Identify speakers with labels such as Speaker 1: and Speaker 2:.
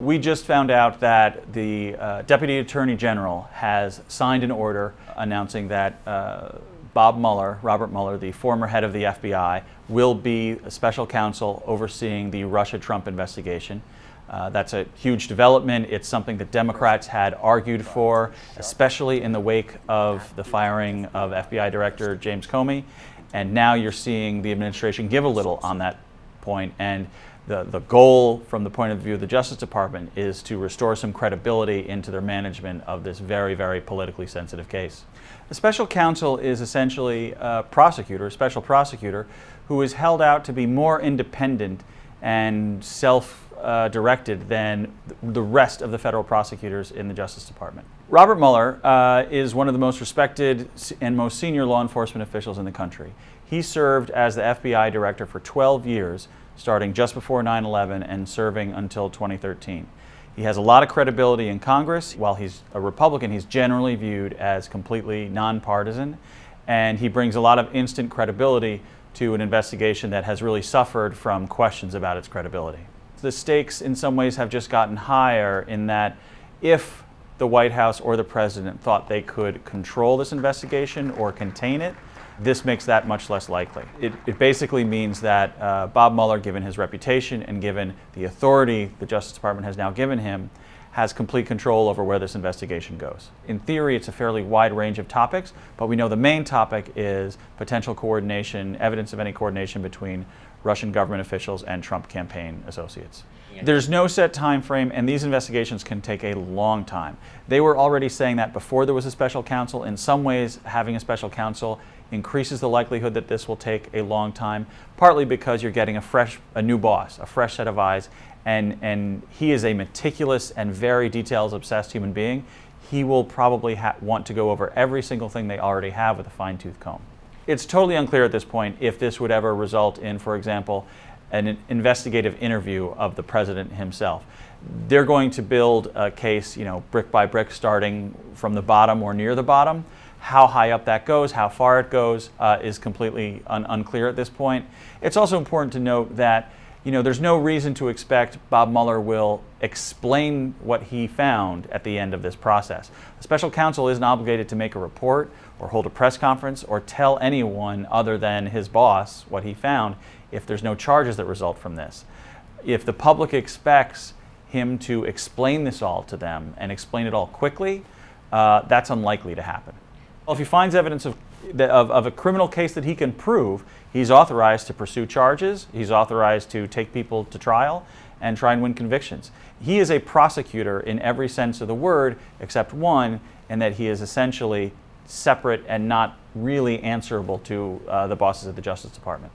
Speaker 1: We just found out that the Deputy Attorney General has signed an order announcing that Robert Mueller, the former head of the FBI, will be a special counsel overseeing the Russia-Trump investigation. That's a huge development. It's something that Democrats had argued for, especially in the wake of the firing of FBI Director James Comey. And now you're seeing the administration give a little on that point. And the goal from the point of view of the Justice Department is to restore some credibility into their management of this very, very politically sensitive case. A special counsel is essentially a special prosecutor, who is held out to be more independent and self-directed than the rest of the federal prosecutors in the Justice Department. Robert Mueller is one of the most respected and most senior law enforcement officials in the country. He served as the FBI director for 12 years, starting just before 9/11 and serving until 2013. He has a lot of credibility in Congress. While he's a Republican, he's generally viewed as completely nonpartisan, and he brings a lot of instant credibility to an investigation that has really suffered from questions about its credibility. The stakes in some ways have just gotten higher in that if the White House or the President thought they could control this investigation or contain it, this makes that much less likely. It basically means that Bob Mueller, given his reputation and given the authority the Justice Department has now given him, has complete control over where this investigation goes. In theory, it's a fairly wide range of topics, but we know the main topic is potential coordination, evidence of any coordination between Russian government officials and Trump campaign associates. There's no set time frame, and these investigations can take a long time. They were already saying that before there was a special counsel. In some ways, having a special counsel increases the likelihood that this will take a long time, partly because you're getting a new boss, a fresh set of eyes, and he is a meticulous and very details-obsessed human being. He will probably want to go over every single thing they already have with a fine-tooth comb. It's totally unclear at this point if this would ever result in, for example, an investigative interview of the president himself. They're going to build a case, brick by brick, starting from the bottom or near the bottom. How high up that goes, how far it goes, is completely unclear at this point. It's also important to note that there's no reason to expect Bob Mueller will explain what he found at the end of this process. A special counsel isn't obligated to make a report or hold a press conference or tell anyone other than his boss what he found if there's no charges that result from this. If the public expects him to explain this all to them and explain it all quickly, that's unlikely to happen. Well, if he finds evidence of a criminal case that he can prove, he's authorized to pursue charges, he's authorized to take people to trial and try and win convictions. He is a prosecutor in every sense of the word, except one, in that he is essentially separate and not really answerable to the bosses of the Justice Department.